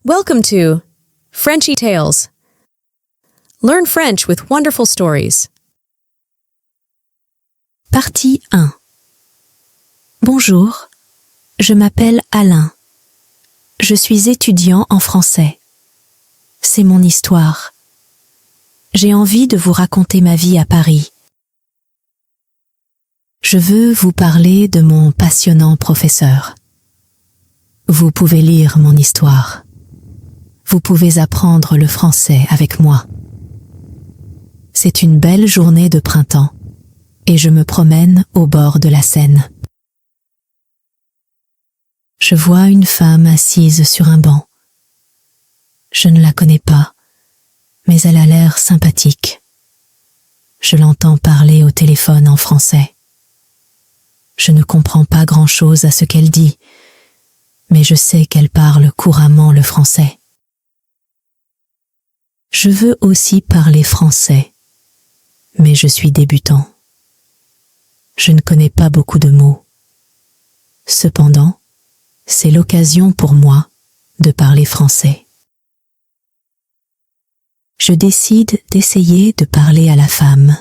Welcome to Frenchy Tales. Learn French with wonderful stories. Partie 1. Bonjour, je m'appelle Alain. Je suis étudiant en français. C'est mon histoire. J'ai envie de vous raconter ma vie à Paris. Je veux vous parler de mon passionnant professeur. Vous pouvez lire mon histoire. Vous pouvez apprendre le français avec moi. C'est une belle journée de printemps et je me promène au bord de la Seine. Je vois une femme assise sur un banc. Je ne la connais pas, mais elle a l'air sympathique. Je l'entends parler au téléphone en français. Je ne comprends pas grand-chose à ce qu'elle dit, mais je sais qu'elle parle couramment le français. Je veux aussi parler français, mais je suis débutant. Je ne connais pas beaucoup de mots. Cependant, c'est l'occasion pour moi de parler français. Je décide d'essayer de parler à la femme.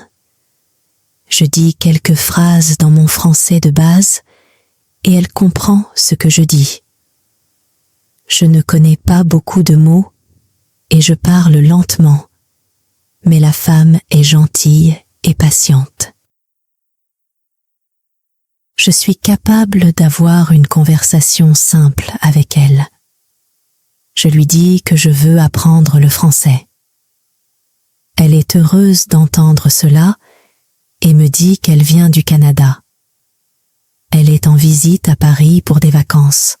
Je dis quelques phrases dans mon français de base et elle comprend ce que je dis. Je ne connais pas beaucoup de mots et je parle lentement, mais la femme est gentille et patiente. Je suis capable d'avoir une conversation simple avec elle. Je lui dis que je veux apprendre le français. Elle est heureuse d'entendre cela et me dit qu'elle vient du Canada. Elle est en visite à Paris pour des vacances.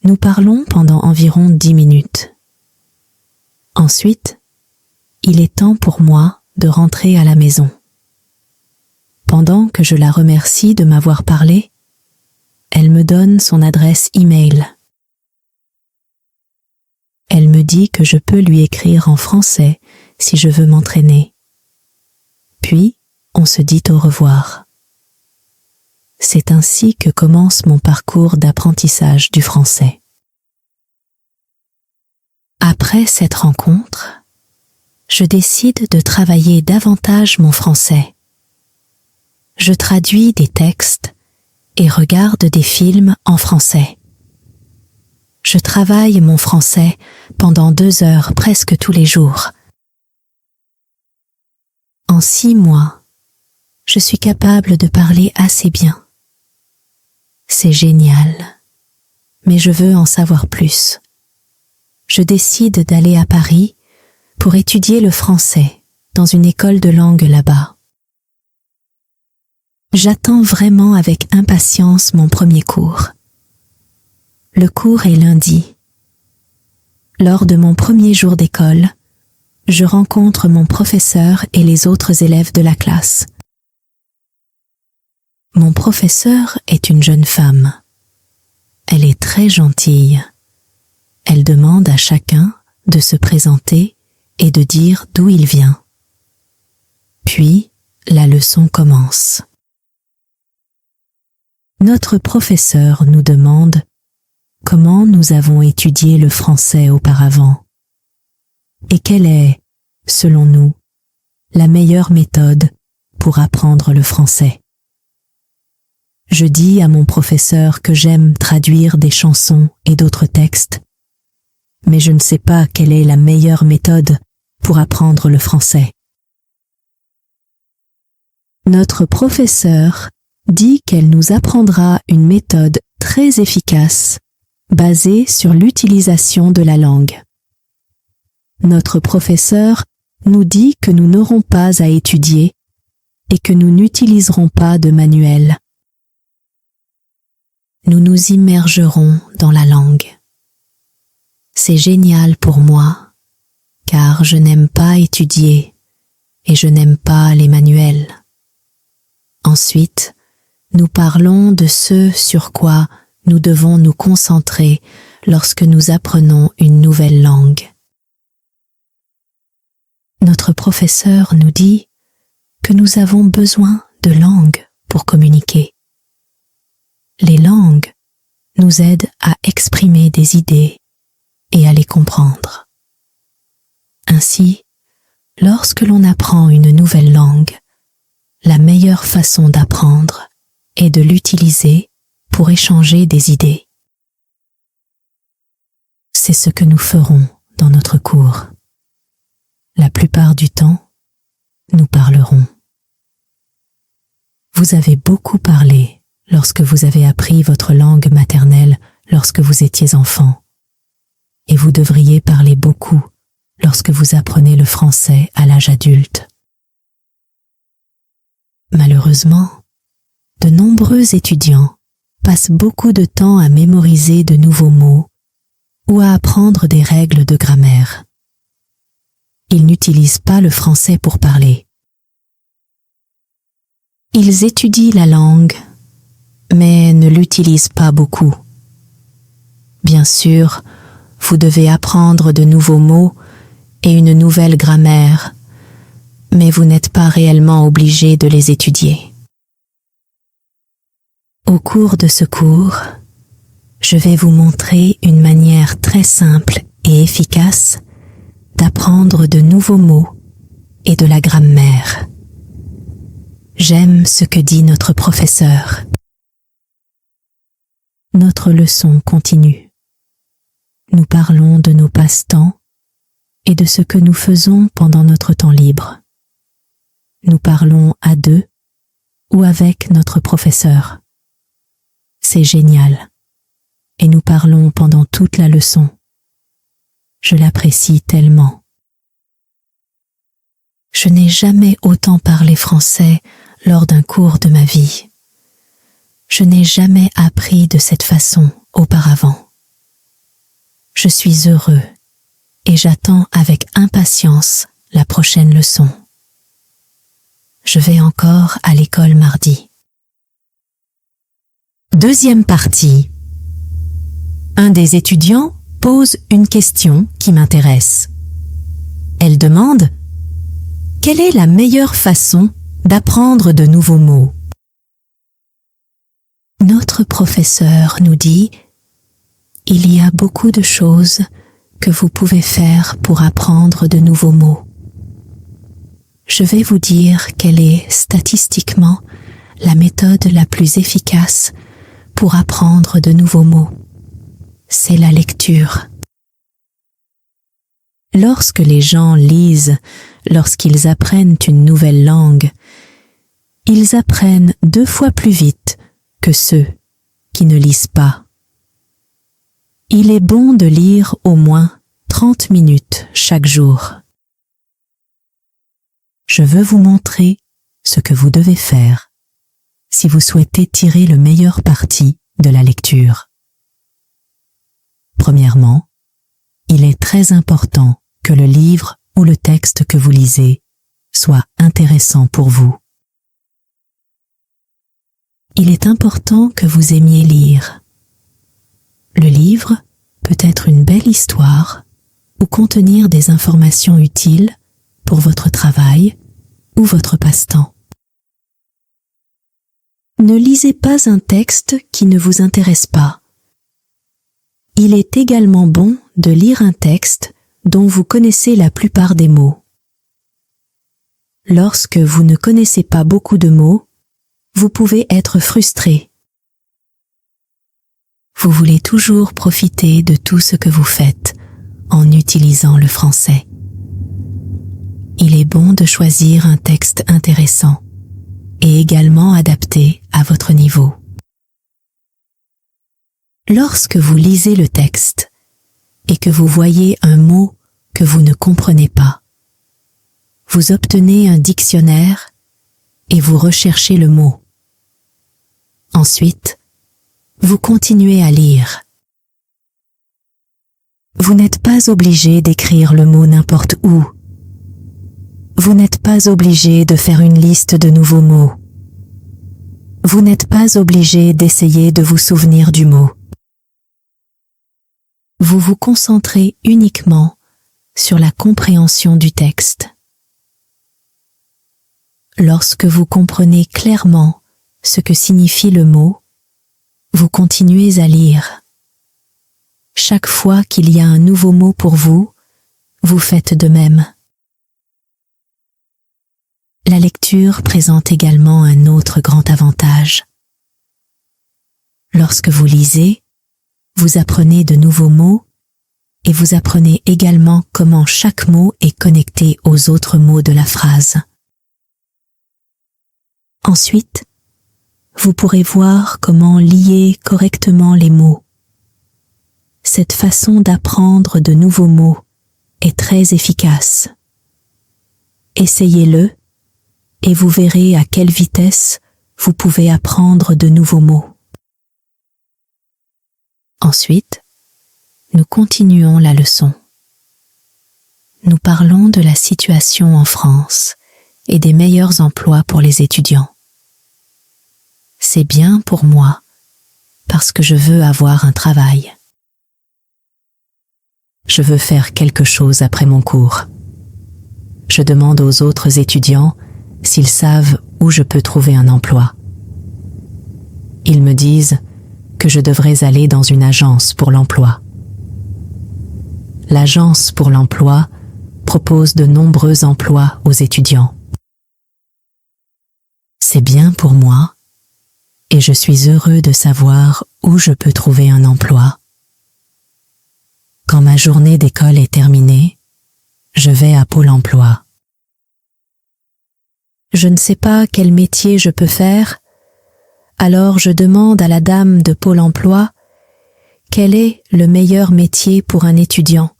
Nous parlons pendant environ 10 minutes. Ensuite, il est temps pour moi de rentrer à la maison. Pendant que je la remercie de m'avoir parlé, elle me donne son adresse e-mail. Elle me dit que je peux lui écrire en français si je veux m'entraîner. Puis, on se dit au revoir. C'est ainsi que commence mon parcours d'apprentissage du français. Après cette rencontre, je décide de travailler davantage mon français. Je traduis des textes et regarde des films en français. Je travaille mon français pendant 2 heures presque tous les jours. En 6 mois, je suis capable de parler assez bien. C'est génial, mais je veux en savoir plus. Je décide d'aller à Paris pour étudier le français dans une école de langue là-bas. J'attends vraiment avec impatience mon premier cours. Le cours est lundi. Lors de mon premier jour d'école, je rencontre mon professeur et les autres élèves de la classe. Mon professeur est une jeune femme. Elle est très gentille. Elle demande à chacun de se présenter et de dire d'où il vient. Puis, la leçon commence. Notre professeur nous demande comment nous avons étudié le français auparavant et quelle est, selon nous, la meilleure méthode pour apprendre le français. Je dis à mon professeur que j'aime traduire des chansons et d'autres textes, mais je ne sais pas quelle est la meilleure méthode pour apprendre le français. Notre professeur dit qu'elle nous apprendra une méthode très efficace basée sur l'utilisation de la langue. Notre professeur nous dit que nous n'aurons pas à étudier et que nous n'utiliserons pas de manuel. Nous nous immergerons dans la langue. C'est génial pour moi, car je n'aime pas étudier et je n'aime pas les manuels. Ensuite, nous parlons de ce sur quoi nous devons nous concentrer lorsque nous apprenons une nouvelle langue. Notre professeur nous dit que nous avons besoin de langues pour communiquer. Les langues nous aide à exprimer des idées et à les comprendre. Ainsi, lorsque l'on apprend une nouvelle langue, la meilleure façon d'apprendre est de l'utiliser pour échanger des idées. C'est ce que nous ferons dans notre cours. La plupart du temps, nous parlerons. Vous avez beaucoup parlé lorsque vous avez appris votre langue maternelle lorsque vous étiez enfant, et vous devriez parler beaucoup lorsque vous apprenez le français à l'âge adulte. Malheureusement, de nombreux étudiants passent beaucoup de temps à mémoriser de nouveaux mots ou à apprendre des règles de grammaire. Ils n'utilisent pas le français pour parler. Ils étudient la langue, mais ne l'utilisent pas beaucoup. Bien sûr, vous devez apprendre de nouveaux mots et une nouvelle grammaire, mais vous n'êtes pas réellement obligé de les étudier. Au cours de ce cours, je vais vous montrer une manière très simple et efficace d'apprendre de nouveaux mots et de la grammaire. J'aime ce que dit notre professeur. Notre leçon continue. Nous parlons de nos passe-temps et de ce que nous faisons pendant notre temps libre. Nous parlons à deux ou avec notre professeur. C'est génial. Et nous parlons pendant toute la leçon. Je l'apprécie tellement. Je n'ai jamais autant parlé français lors d'un cours de ma vie. Je n'ai jamais appris de cette façon auparavant. Je suis heureux et j'attends avec impatience la prochaine leçon. Je vais encore à l'école mardi. Deuxième partie. Un des étudiants pose une question qui m'intéresse. Elle demande « Quelle est la meilleure façon d'apprendre de nouveaux mots ?» Notre professeur nous dit « Il y a beaucoup de choses que vous pouvez faire pour apprendre de nouveaux mots. » Je vais vous dire quelle est statistiquement la méthode la plus efficace pour apprendre de nouveaux mots. C'est la lecture. Lorsque les gens lisent, lorsqu'ils apprennent une nouvelle langue, ils apprennent 2 fois plus vite que ceux qui ne lisent pas. Il est bon de lire au moins 30 minutes chaque jour. Je veux vous montrer ce que vous devez faire si vous souhaitez tirer le meilleur parti de la lecture. Premièrement, il est très important que le livre ou le texte que vous lisez soit intéressant pour vous. Il est important que vous aimiez lire. Le livre peut être une belle histoire ou contenir des informations utiles pour votre travail ou votre passe-temps. Ne lisez pas un texte qui ne vous intéresse pas. Il est également bon de lire un texte dont vous connaissez la plupart des mots. Lorsque vous ne connaissez pas beaucoup de mots, vous pouvez être frustré. Vous voulez toujours profiter de tout ce que vous faites en utilisant le français. Il est bon de choisir un texte intéressant et également adapté à votre niveau. Lorsque vous lisez le texte et que vous voyez un mot que vous ne comprenez pas, vous obtenez un dictionnaire et vous recherchez le mot. Ensuite, vous continuez à lire. Vous n'êtes pas obligé d'écrire le mot n'importe où. Vous n'êtes pas obligé de faire une liste de nouveaux mots. Vous n'êtes pas obligé d'essayer de vous souvenir du mot. Vous vous concentrez uniquement sur la compréhension du texte. Lorsque vous comprenez clairement ce que signifie le mot, vous continuez à lire. Chaque fois qu'il y a un nouveau mot pour vous, vous faites de même. La lecture présente également un autre grand avantage. Lorsque vous lisez, vous apprenez de nouveaux mots et vous apprenez également comment chaque mot est connecté aux autres mots de la phrase. Ensuite, vous pourrez voir comment lier correctement les mots. Cette façon d'apprendre de nouveaux mots est très efficace. Essayez-le et vous verrez à quelle vitesse vous pouvez apprendre de nouveaux mots. Ensuite, nous continuons la leçon. Nous parlons de la situation en France et des meilleurs emplois pour les étudiants. C'est bien pour moi, parce que je veux avoir un travail. Je veux faire quelque chose après mon cours. Je demande aux autres étudiants s'ils savent où je peux trouver un emploi. Ils me disent que je devrais aller dans une agence pour l'emploi. L'agence pour l'emploi propose de nombreux emplois aux étudiants. C'est bien pour moi et je suis heureux de savoir où je peux trouver un emploi. Quand ma journée d'école est terminée, je vais à Pôle emploi. Je ne sais pas quel métier je peux faire, alors je demande à la dame de Pôle emploi quel est le meilleur métier pour un étudiant.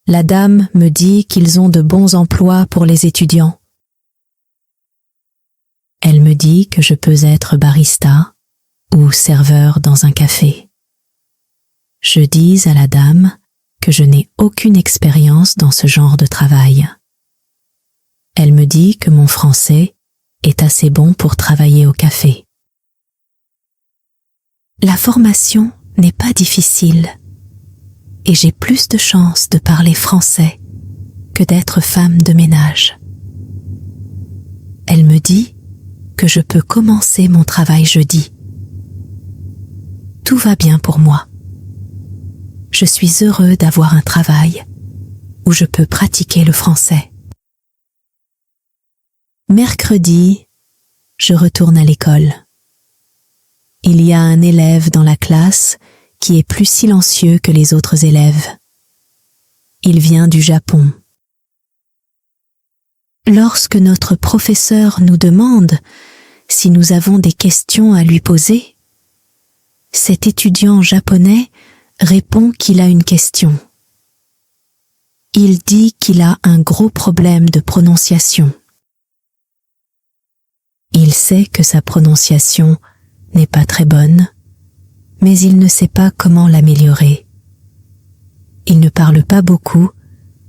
La dame me dit qu'ils ont de bons emplois pour les étudiants. Elle me dit que je peux être barista ou serveur dans un café. Je dis à la dame que je n'ai aucune expérience dans ce genre de travail. Elle me dit que mon français est assez bon pour travailler au café. La formation n'est pas difficile et j'ai plus de chances de parler français que d'être femme de ménage. Elle me dit que je peux commencer mon travail jeudi. Tout va bien pour moi. Je suis heureux d'avoir un travail où je peux pratiquer le français. Mercredi, je retourne à l'école. Il y a un élève dans la classe qui est plus silencieux que les autres élèves. Il vient du Japon. Lorsque notre professeur nous demande si nous avons des questions à lui poser, cet étudiant japonais répond qu'il a une question. Il dit qu'il a un gros problème de prononciation. Il sait que sa prononciation n'est pas très bonne, mais il ne sait pas comment l'améliorer. Il ne parle pas beaucoup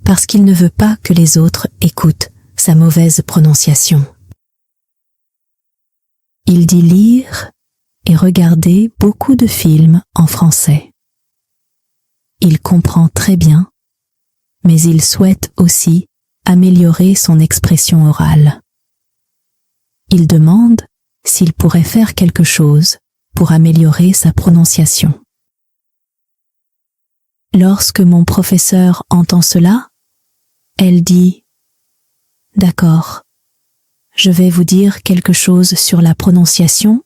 parce qu'il ne veut pas que les autres écoutent sa mauvaise prononciation. Il dit lire et regarder beaucoup de films en français. Il comprend très bien, mais il souhaite aussi améliorer son expression orale. Il demande s'il pourrait faire quelque chose pour améliorer sa prononciation. Lorsque mon professeur entend cela, elle dit « D'accord, je vais vous dire quelque chose sur la prononciation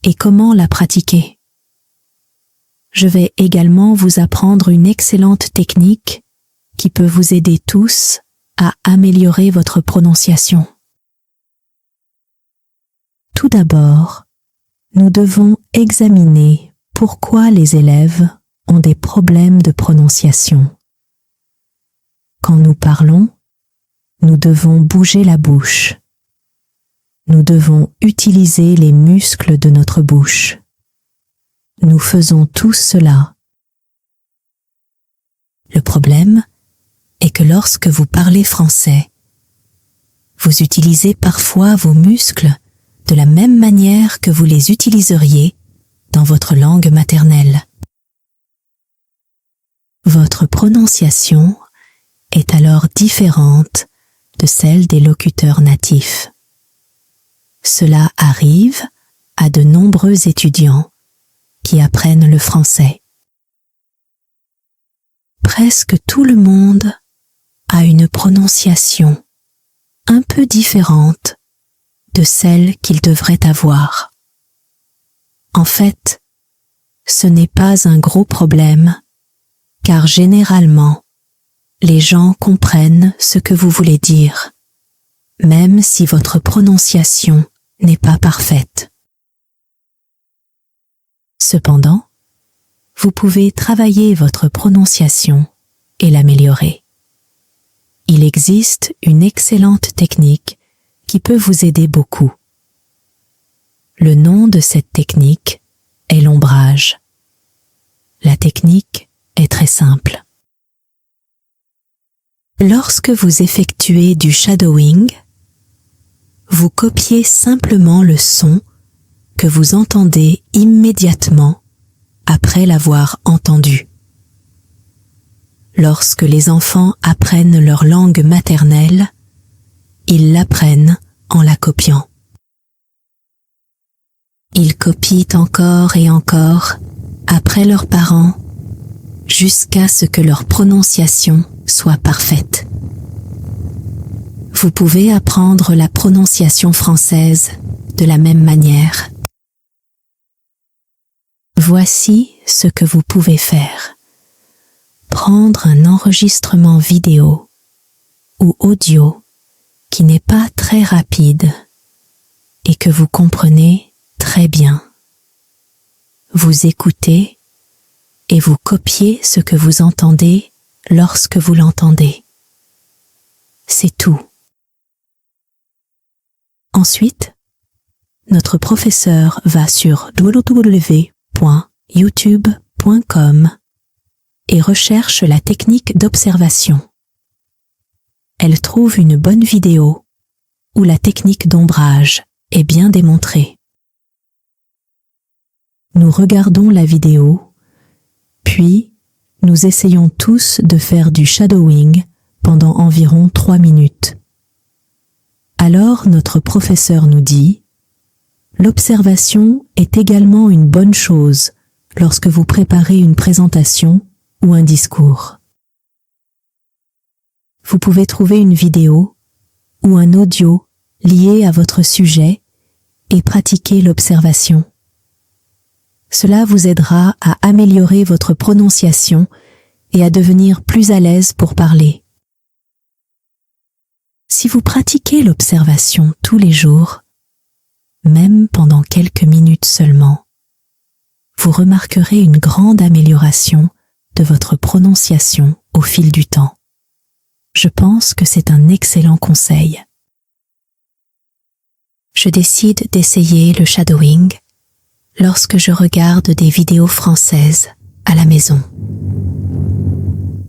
et comment la pratiquer. Je vais également vous apprendre une excellente technique qui peut vous aider tous à améliorer votre prononciation. Tout d'abord, nous devons examiner pourquoi les élèves ont des problèmes de prononciation. Quand nous parlons, nous devons bouger la bouche. Nous devons utiliser les muscles de notre bouche. Nous faisons tous cela. Le problème est que lorsque vous parlez français, vous utilisez parfois vos muscles de la même manière que vous les utiliseriez dans votre langue maternelle. Votre prononciation est alors différente de celle des locuteurs natifs. Cela arrive à de nombreux étudiants qui apprennent le français. Presque tout le monde a une prononciation un peu différente de celle qu'il devrait avoir. En fait, ce n'est pas un gros problème, car généralement, les gens comprennent ce que vous voulez dire, même si votre prononciation n'est pas parfaite. Cependant, vous pouvez travailler votre prononciation et l'améliorer. Il existe une excellente technique qui peut vous aider beaucoup. Le nom de cette technique est l'ombrage. La technique est très simple. Lorsque vous effectuez du shadowing, vous copiez simplement le son que vous entendez immédiatement après l'avoir entendu. Lorsque les enfants apprennent leur langue maternelle, ils l'apprennent en la copiant. Ils copient encore et encore après leurs parents jusqu'à ce que leur prononciation soit parfaite. Vous pouvez apprendre la prononciation française de la même manière. Voici ce que vous pouvez faire. Prendre un enregistrement vidéo ou audio qui n'est pas très rapide et que vous comprenez très bien. Vous écoutez et vous copiez ce que vous entendez lorsque vous l'entendez. C'est tout. Ensuite, notre professeur va sur www.youtube.com et recherche la technique d'observation. Elle trouve une bonne vidéo où la technique d'ombrage est bien démontrée. Nous regardons la vidéo, puis nous essayons tous de faire du shadowing pendant environ 3 minutes. Alors notre professeur nous dit « L'observation est également une bonne chose lorsque vous préparez une présentation ou un discours. » Vous pouvez trouver une vidéo ou un audio lié à votre sujet et pratiquer l'observation. Cela vous aidera à améliorer votre prononciation et à devenir plus à l'aise pour parler. Si vous pratiquez l'observation tous les jours, même pendant quelques minutes seulement, vous remarquerez une grande amélioration de votre prononciation au fil du temps. Je pense que c'est un excellent conseil. Je décide d'essayer le shadowing lorsque je regarde des vidéos françaises à la maison.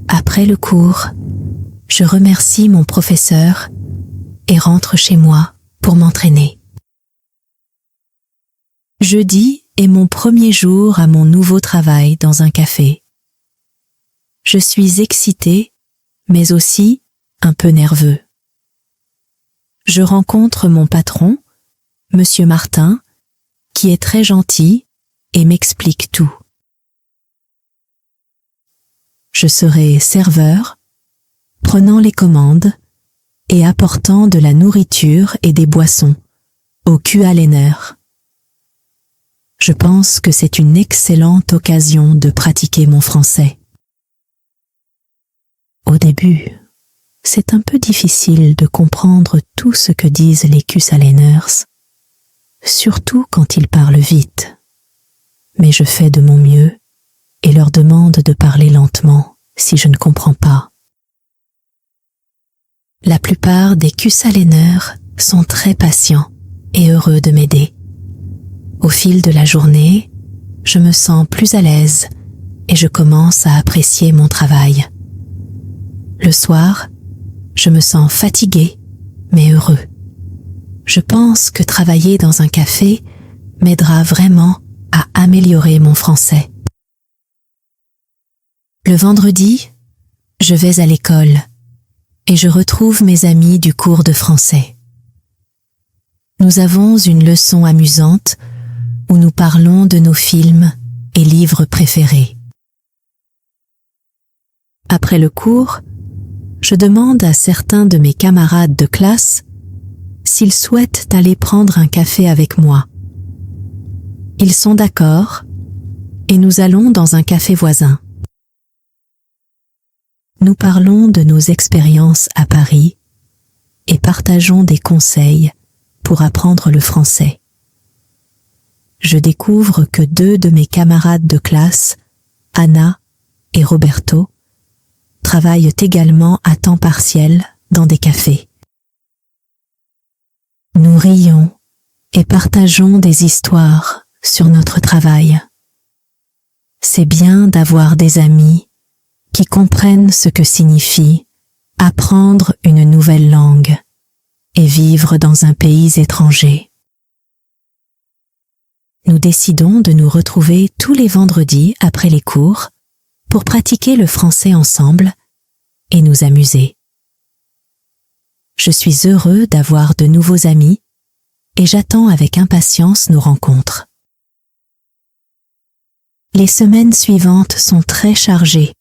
Après le cours, je remercie mon professeur et rentre chez moi pour m'entraîner. Jeudi est mon premier jour à mon nouveau travail dans un café. Je suis excitée, mais aussi un peu nerveux. Je rencontre mon patron, Monsieur Martin, qui est très gentil et m'explique tout. Je serai serveur, prenant les commandes et apportant de la nourriture et des boissons au QA-Lehner. Je pense que c'est une excellente occasion de pratiquer mon français. Au début, c'est un peu difficile de comprendre tout ce que disent les QA-Lehners, surtout quand ils parlent vite. Mais je fais de mon mieux et leur demande de parler lentement si je ne comprends pas. La plupart des QA-Lehners sont très patients et heureux de m'aider. Au fil de la journée, je me sens plus à l'aise et je commence à apprécier mon travail. Le soir, je me sens fatigué, mais heureux. Je pense que travailler dans un café m'aidera vraiment à améliorer mon français. Le vendredi, je vais à l'école et je retrouve mes amis du cours de français. Nous avons une leçon amusante où nous parlons de nos films et livres préférés. Après le cours, je demande à certains de mes camarades de classe s'ils souhaitent aller prendre un café avec moi. Ils sont d'accord et nous allons dans un café voisin. Nous parlons de nos expériences à Paris et partageons des conseils pour apprendre le français. Je découvre que 2 de mes camarades de classe, Anna et Roberto, travaillent également à temps partiel dans des cafés. Nous rions et partageons des histoires sur notre travail. C'est bien d'avoir des amis qui comprennent ce que signifie apprendre une nouvelle langue et vivre dans un pays étranger. Nous décidons de nous retrouver tous les vendredis après les cours pour pratiquer le français ensemble et nous amuser. Je suis heureux d'avoir de nouveaux amis et j'attends avec impatience nos rencontres. Les semaines suivantes sont très chargées.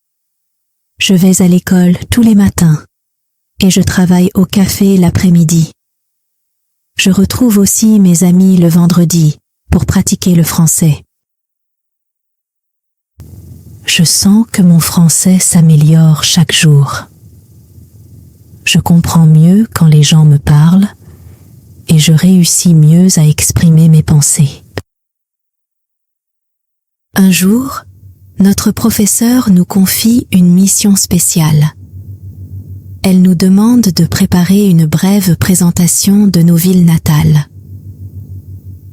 Je vais à l'école tous les matins et je travaille au café l'après-midi. Je retrouve aussi mes amis le vendredi pour pratiquer le français. Je sens que mon français s'améliore chaque jour. Je comprends mieux quand les gens me parlent et je réussis mieux à exprimer mes pensées. Un jour, notre professeure nous confie une mission spéciale. Elle nous demande de préparer une brève présentation de nos villes natales.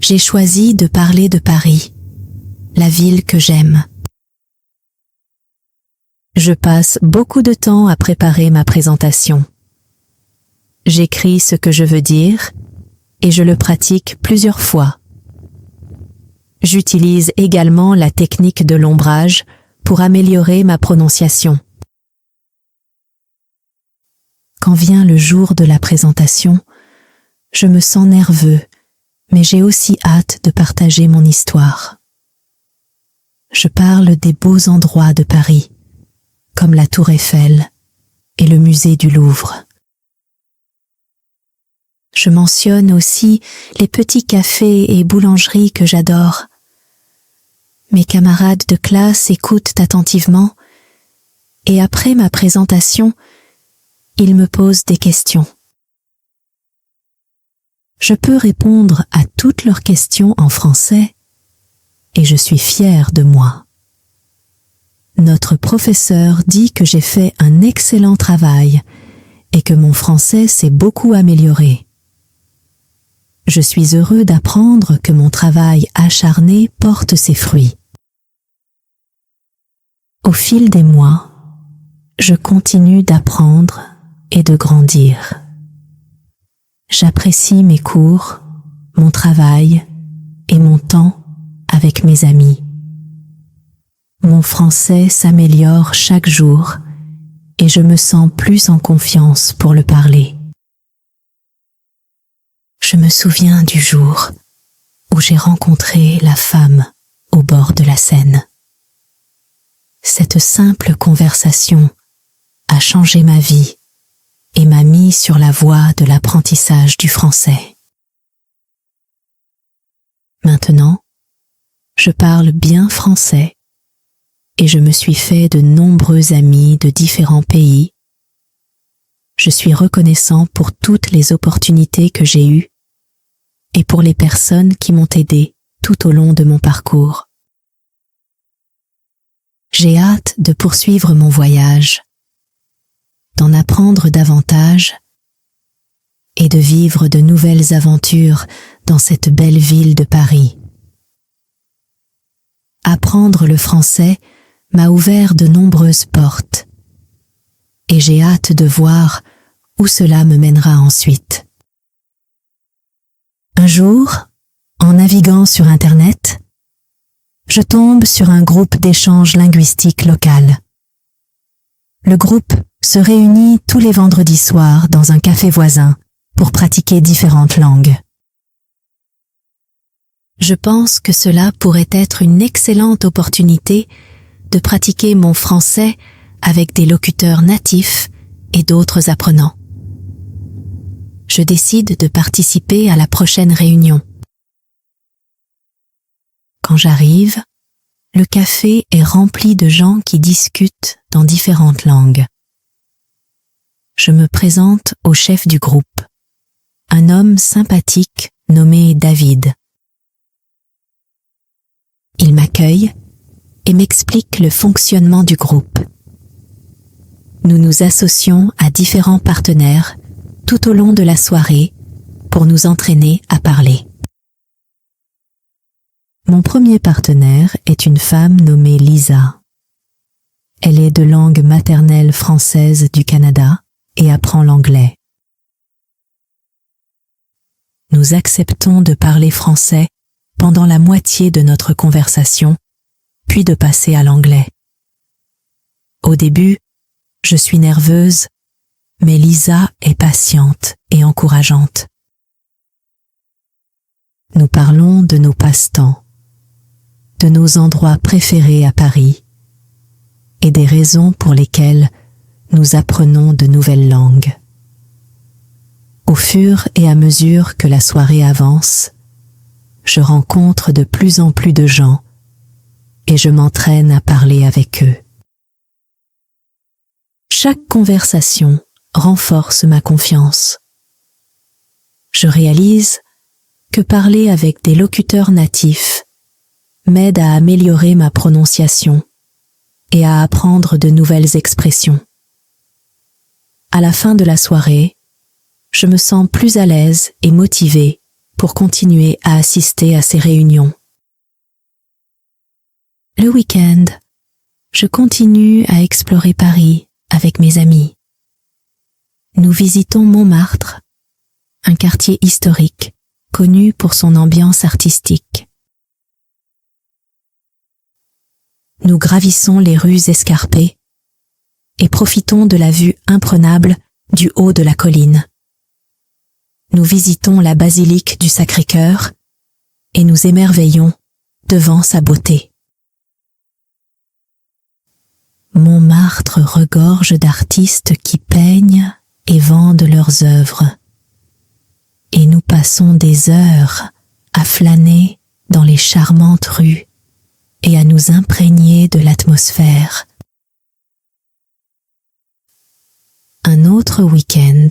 J'ai choisi de parler de Paris, la ville que j'aime. Je passe beaucoup de temps à préparer ma présentation. J'écris ce que je veux dire et je le pratique plusieurs fois. J'utilise également la technique de l'ombrage pour améliorer ma prononciation. Quand vient le jour de la présentation, je me sens nerveux, mais j'ai aussi hâte de partager mon histoire. Je parle des beaux endroits de Paris, comme la Tour Eiffel et le musée du Louvre. Je mentionne aussi les petits cafés et boulangeries que j'adore. Mes camarades de classe écoutent attentivement et après ma présentation, ils me posent des questions. Je peux répondre à toutes leurs questions en français et je suis fière de moi. Notre professeur dit que j'ai fait un excellent travail et que mon français s'est beaucoup amélioré. Je suis heureux d'apprendre que mon travail acharné porte ses fruits. Au fil des mois, je continue d'apprendre et de grandir. J'apprécie mes cours, mon travail et mon temps avec mes amis. Mon français s'améliore chaque jour et je me sens plus en confiance pour le parler. Je me souviens du jour où j'ai rencontré la femme au bord de la Seine. Cette simple conversation a changé ma vie et m'a mis sur la voie de l'apprentissage du français. Maintenant, je parle bien français et je me suis fait de nombreux amis de différents pays. Je suis reconnaissant pour toutes les opportunités que j'ai eues et pour les personnes qui m'ont aidé tout au long de mon parcours. J'ai hâte de poursuivre mon voyage, d'en apprendre davantage et de vivre de nouvelles aventures dans cette belle ville de Paris. Apprendre le français m'a ouvert de nombreuses portes et j'ai hâte de voir où cela me mènera ensuite. Un jour, en naviguant sur Internet, je tombe sur un groupe d'échange linguistique local. Le groupe se réunit tous les vendredis soirs dans un café voisin pour pratiquer différentes langues. Je pense que cela pourrait être une excellente opportunité de pratiquer mon français avec des locuteurs natifs et d'autres apprenants. Je décide de participer à la prochaine réunion. Quand j'arrive, le café est rempli de gens qui discutent dans différentes langues. Je me présente au chef du groupe, un homme sympathique nommé David. Il m'accueille et m'explique le fonctionnement du groupe. Nous nous associons à différents partenaires tout au long de la soirée pour nous entraîner à parler. Mon premier partenaire est une femme nommée Lisa. Elle est de langue maternelle française du Canada et apprend l'anglais. Nous acceptons de parler français pendant la moitié de notre conversation, puis de passer à l'anglais. Au début, je suis nerveuse, mais Lisa est patiente et encourageante. Nous parlons de nos passe-temps, de nos endroits préférés à Paris et des raisons pour lesquelles nous apprenons de nouvelles langues. Au fur et à mesure que la soirée avance, je rencontre de plus en plus de gens et je m'entraîne à parler avec eux. Chaque conversation renforce ma confiance. Je réalise que parler avec des locuteurs natifs m'aide à améliorer ma prononciation et à apprendre de nouvelles expressions. À la fin de la soirée, je me sens plus à l'aise et motivée pour continuer à assister à ces réunions. Le week-end, je continue à explorer Paris avec mes amis. Nous visitons Montmartre, un quartier historique connu pour son ambiance artistique. Nous gravissons les rues escarpées et profitons de la vue imprenable du haut de la colline. Nous visitons la basilique du Sacré-Cœur et nous émerveillons devant sa beauté. Montmartre regorge d'artistes qui peignent et vendent leurs œuvres. Et nous passons des heures à flâner dans les charmantes rues et à nous imprégner de l'atmosphère. Un autre week-end,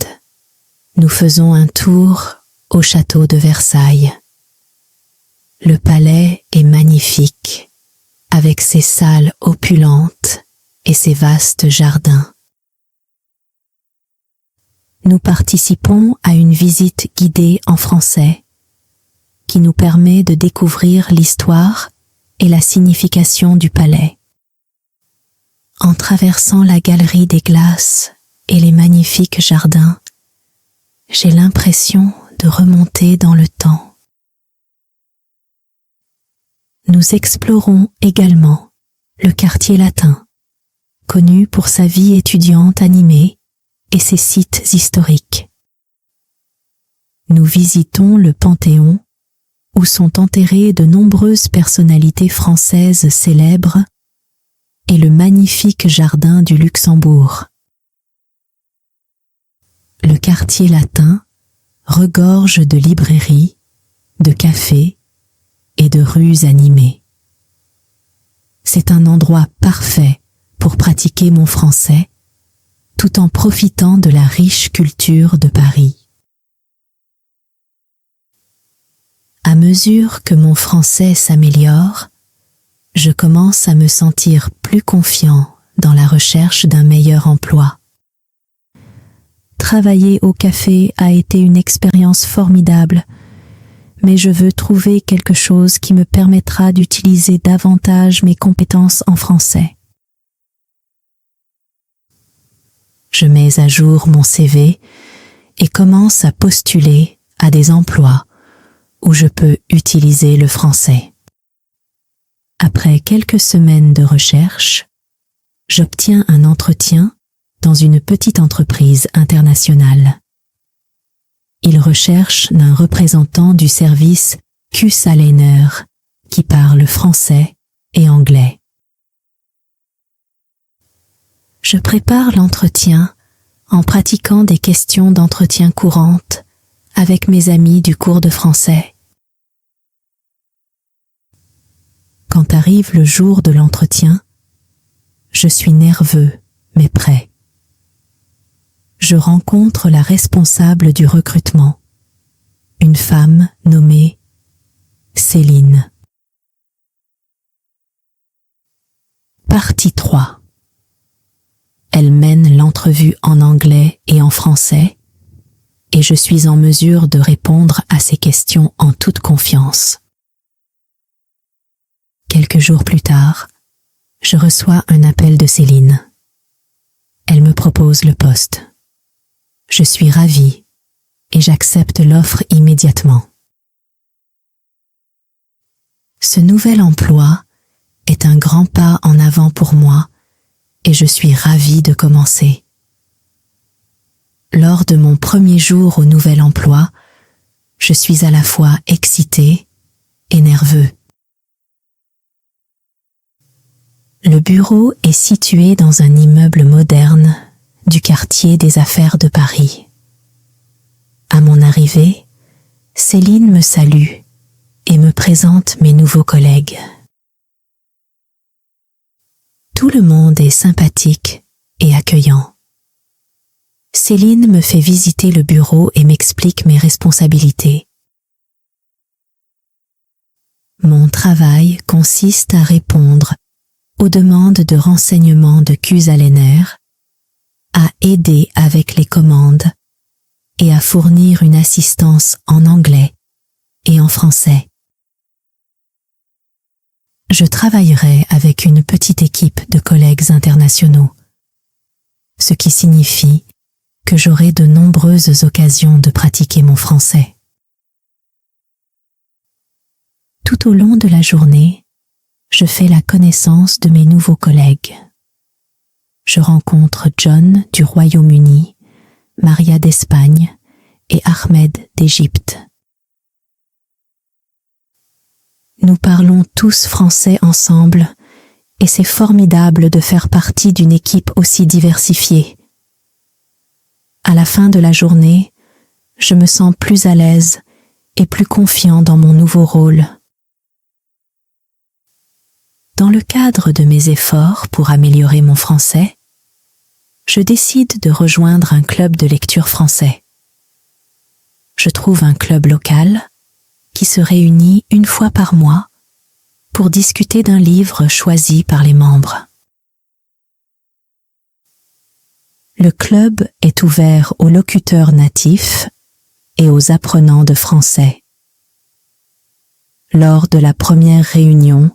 nous faisons un tour au château de Versailles. Le palais est magnifique, avec ses salles opulentes et ses vastes jardins. Nous participons à une visite guidée en français qui nous permet de découvrir l'histoire et la signification du palais. En traversant la galerie des glaces et les magnifiques jardins, j'ai l'impression de remonter dans le temps. Nous explorons également le quartier latin, connu pour sa vie étudiante animée et ses sites historiques. Nous visitons le Panthéon, où sont enterrées de nombreuses personnalités françaises célèbres, et le magnifique jardin du Luxembourg. Le quartier latin regorge de librairies, de cafés et de rues animées. C'est un endroit parfait pour pratiquer mon français, tout en profitant de la riche culture de Paris. À mesure que mon français s'améliore, je commence à me sentir plus confiant dans la recherche d'un meilleur emploi. Travailler au café a été une expérience formidable, mais je veux trouver quelque chose qui me permettra d'utiliser davantage mes compétences en français. Je mets à jour mon CV et commence à postuler à des emplois où je peux utiliser le français. Après quelques semaines de recherche, j'obtiens un entretien dans une petite entreprise internationale. Ils recherchent un représentant du service Q-Salener, qui parle français et anglais. Je prépare l'entretien en pratiquant des questions d'entretien courantes avec mes amis du cours de français. Quand arrive le jour de l'entretien, je suis nerveux mais prêt. Je rencontre la responsable du recrutement, une femme nommée Céline. Partie 3. Elle mène l'entrevue en anglais et en français, et je suis en mesure de répondre à ses questions en toute confiance. Quelques jours plus tard, je reçois un appel de Céline. Elle me propose le poste. Je suis ravie et j'accepte l'offre immédiatement. Ce nouvel emploi est un grand pas en avant pour moi et je suis ravie de commencer. Lors de mon premier jour au nouvel emploi, je suis à la fois excitée et nerveux. Le bureau est situé dans un immeuble moderne du quartier des Affaires de Paris. À mon arrivée, Céline me salue et me présente mes nouveaux collègues. Tout le monde est sympathique et accueillant. Céline me fait visiter le bureau et m'explique mes responsabilités. Mon travail consiste à répondre aux demandes de renseignements de Q-Salener, à aider avec les commandes et à fournir une assistance en anglais et en français. Je travaillerai avec une petite équipe de collègues internationaux, ce qui signifie que j'aurai de nombreuses occasions de pratiquer mon français. Tout au long de la journée, je fais la connaissance de mes nouveaux collègues. Je rencontre John du Royaume-Uni, Maria d'Espagne et Ahmed d'Égypte. Nous parlons tous français ensemble et c'est formidable de faire partie d'une équipe aussi diversifiée. À la fin de la journée, je me sens plus à l'aise et plus confiant dans mon nouveau rôle. Dans le cadre de mes efforts pour améliorer mon français, je décide de rejoindre un club de lecture français. Je trouve un club local qui se réunit une fois par mois pour discuter d'un livre choisi par les membres. Le club est ouvert aux locuteurs natifs et aux apprenants de français. Lors de la première réunion,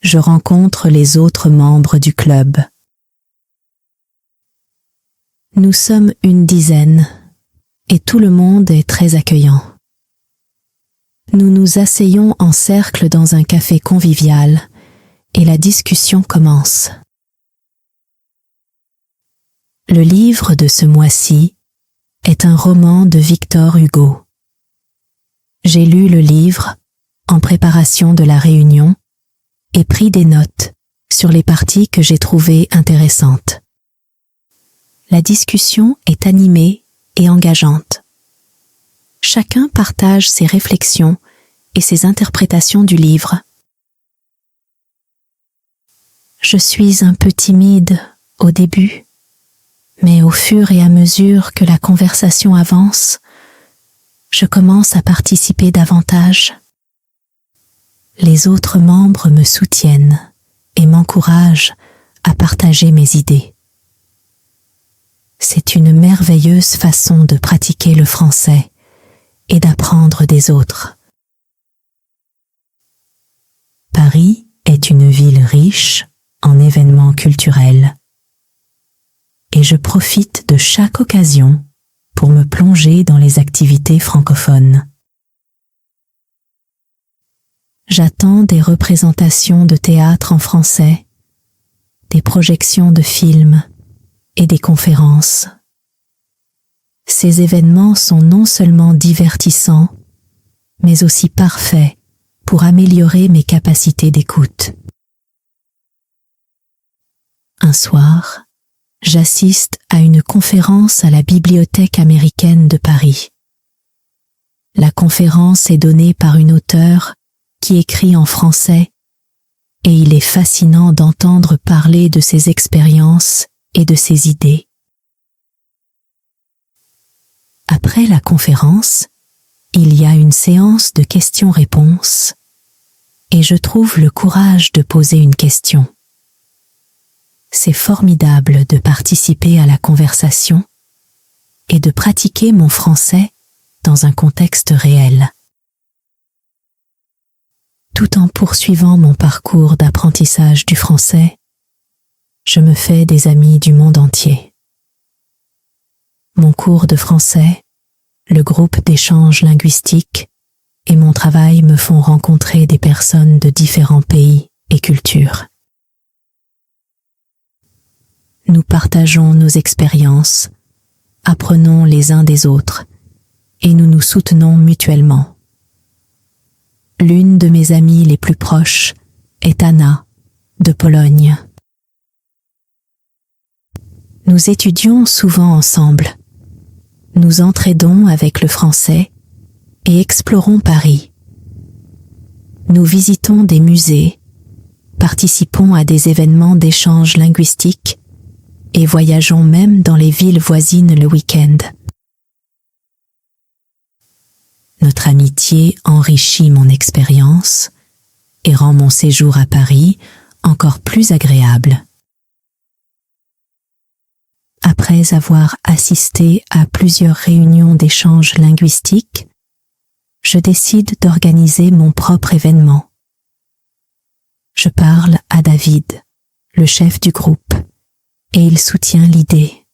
je rencontre les autres membres du club. Nous sommes une dizaine et tout le monde est très accueillant. Nous nous asseyons en cercle dans un café convivial et la discussion commence. Le livre de ce mois-ci est un roman de Victor Hugo. J'ai lu le livre en préparation de la réunion et pris des notes sur les parties que j'ai trouvées intéressantes. La discussion est animée et engageante. Chacun partage ses réflexions et ses interprétations du livre. Je suis un peu timide au début, mais au fur et à mesure que la conversation avance, je commence à participer davantage. Les autres membres me soutiennent et m'encouragent à partager mes idées. C'est une merveilleuse façon de pratiquer le français et d'apprendre des autres. Paris est une ville riche en événements culturels et je profite de chaque occasion pour me plonger dans les activités francophones. J'attends des représentations de théâtre en français, des projections de films et des conférences. Ces événements sont non seulement divertissants, mais aussi parfait pour améliorer mes capacités d'écoute. Un soir, j'assiste à une conférence à la Bibliothèque américaine de Paris. La conférence est donnée par une auteure qui écrit en français et il est fascinant d'entendre parler de ses expériences et de ses idées. Après la conférence, il y a une séance de questions-réponses et je trouve le courage de poser une question. C'est formidable de participer à la conversation et de pratiquer mon français dans un contexte réel. Tout en poursuivant mon parcours d'apprentissage du français, je me fais des amis du monde entier. Mon cours de français, le groupe d'échange linguistique et mon travail me font rencontrer des personnes de différents pays et cultures. Nous partageons nos expériences, apprenons les uns des autres et nous nous soutenons mutuellement. L'une de mes amies les plus proches est Anna, de Pologne. Nous étudions souvent ensemble. Nous entraidons avec le français et explorons Paris. Nous visitons des musées, participons à des événements d'échange linguistique et voyageons même dans les villes voisines le week-end. Notre amitié enrichit mon expérience et rend mon séjour à Paris encore plus agréable. Après avoir assisté à plusieurs réunions d'échange linguistique, je décide d'organiser mon propre événement. Je parle à David, le chef du groupe, et il soutient l'idée.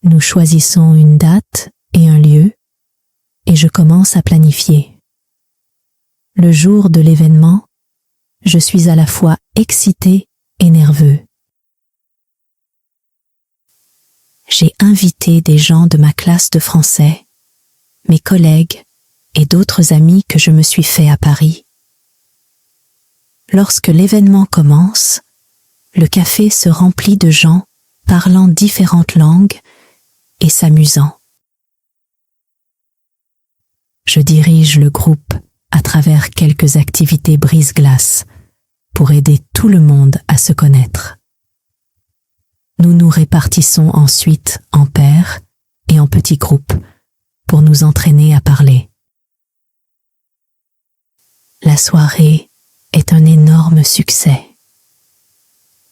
Nous choisissons une date et un lieu, et je commence à planifier. Le jour de l'événement, je suis à la fois excité et nerveux. J'ai invité des gens de ma classe de français, mes collègues et d'autres amis que je me suis fait à Paris. Lorsque l'événement commence, le café se remplit de gens parlant différentes langues et s'amusant. Je dirige le groupe à travers quelques activités brise-glace pour aider tout le monde à se connaître. Nous nous répartissons ensuite en pairs et en petits groupes pour nous entraîner à parler. La soirée est un énorme succès.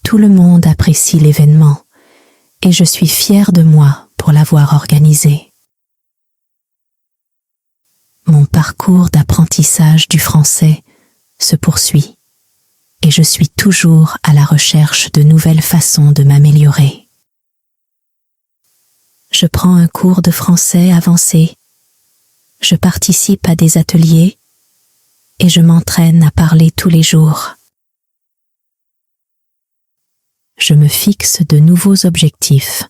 Tout le monde apprécie l'événement et je suis fière de moi pour l'avoir organisé. Mon parcours d'apprentissage du français se poursuit et je suis toujours à la recherche de nouvelles façons de m'améliorer. Je prends un cours de français avancé, je participe à des ateliers et je m'entraîne à parler tous les jours. Je me fixe de nouveaux objectifs,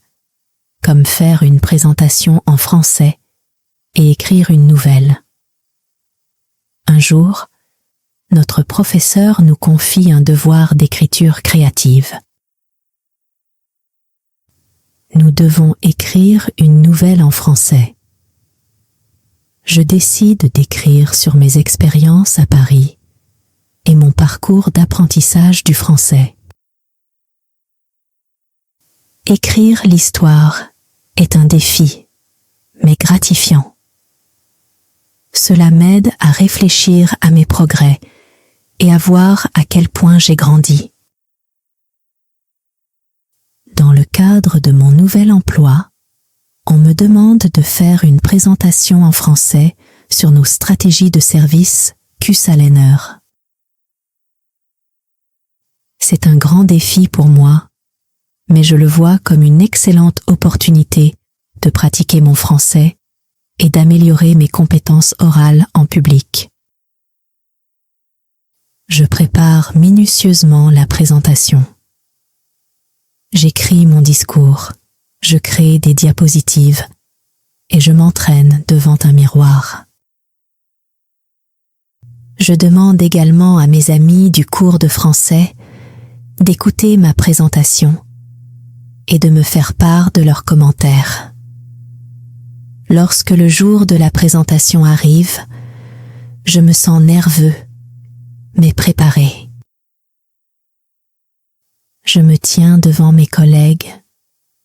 comme faire une présentation en français et écrire une nouvelle. Un jour, notre professeur nous confie un devoir d'écriture créative. Nous devons écrire une nouvelle en français. Je décide d'écrire sur mes expériences à Paris et mon parcours d'apprentissage du français. Écrire l'histoire est un défi, mais gratifiant. Cela m'aide à réfléchir à mes progrès et à voir à quel point j'ai grandi. Dans le cadre de mon nouvel emploi, on me demande de faire une présentation en français sur nos stratégies de service Q-Salener. C'est un grand défi pour moi, mais je le vois comme une excellente opportunité de pratiquer mon français et d'améliorer mes compétences orales en public. Je prépare minutieusement la présentation. J'écris mon discours, je crée des diapositives et je m'entraîne devant un miroir. Je demande également à mes amis du cours de français d'écouter ma présentation et de me faire part de leurs commentaires. Lorsque le jour de la présentation arrive, je me sens nerveux, mais préparé. Je me tiens devant mes collègues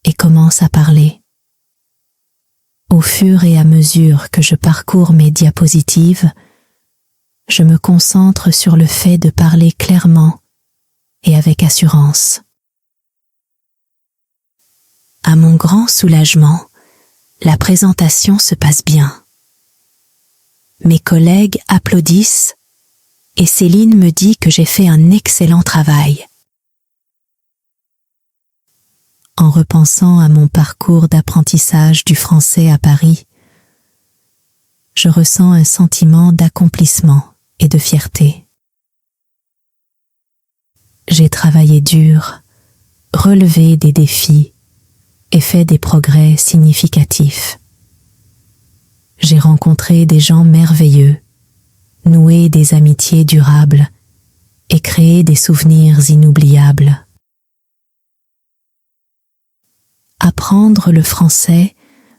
et commence à parler. Au fur et à mesure que je parcours mes diapositives, je me concentre sur le fait de parler clairement et avec assurance. À mon grand soulagement, la présentation se passe bien. Mes collègues applaudissent et Céline me dit que j'ai fait un excellent travail. En repensant à mon parcours d'apprentissage du français à Paris, je ressens un sentiment d'accomplissement et de fierté. J'ai travaillé dur, relevé des défis et fait des progrès significatifs. J'ai rencontré des gens merveilleux, noué des amitiés durables et créé des souvenirs inoubliables. Apprendre le français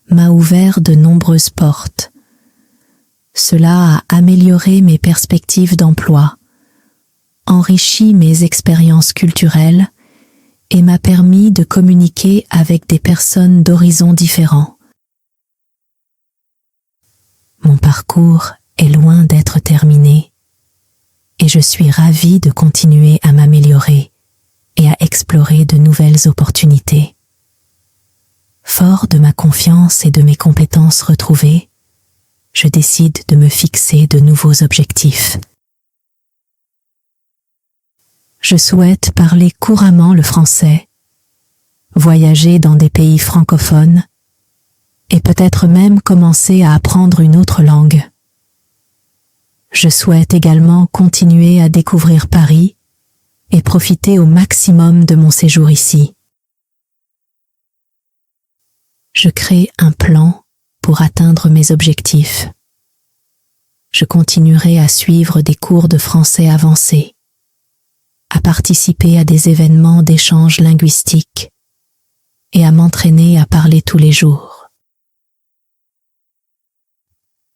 m'a ouvert de nombreuses portes. Cela a amélioré mes perspectives d'emploi, enrichi mes expériences culturelles et m'a permis de communiquer avec des personnes d'horizons différents. Mon parcours est loin d'être terminé et je suis ravie de continuer à m'améliorer et à explorer de nouvelles opportunités. Fort de ma confiance et de mes compétences retrouvées, je décide de me fixer de nouveaux objectifs. Je souhaite parler couramment le français, voyager dans des pays francophones et peut-être même commencer à apprendre une autre langue. Je souhaite également continuer à découvrir Paris et profiter au maximum de mon séjour ici. Je crée un plan pour atteindre mes objectifs. Je continuerai à suivre des cours de français avancés, à participer à des événements d'échange linguistique et à m'entraîner à parler tous les jours.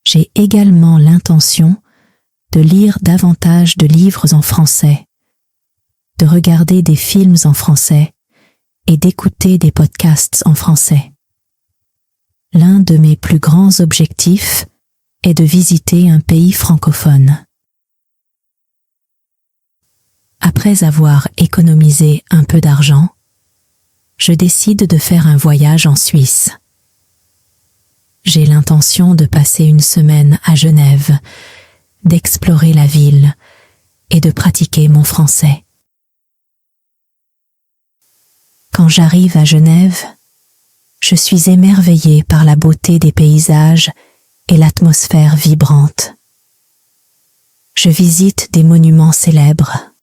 J'ai également l'intention de lire davantage de livres en français, de regarder des films en français et d'écouter des podcasts en français. L'un de mes plus grands objectifs est de visiter un pays francophone. Après avoir économisé un peu d'argent, je décide de faire un voyage en Suisse. J'ai l'intention de passer une semaine à Genève, d'explorer la ville et de pratiquer mon français. Quand j'arrive à Genève, je suis émerveillée par la beauté des paysages et l'atmosphère vibrante. Je visite des monuments célèbres.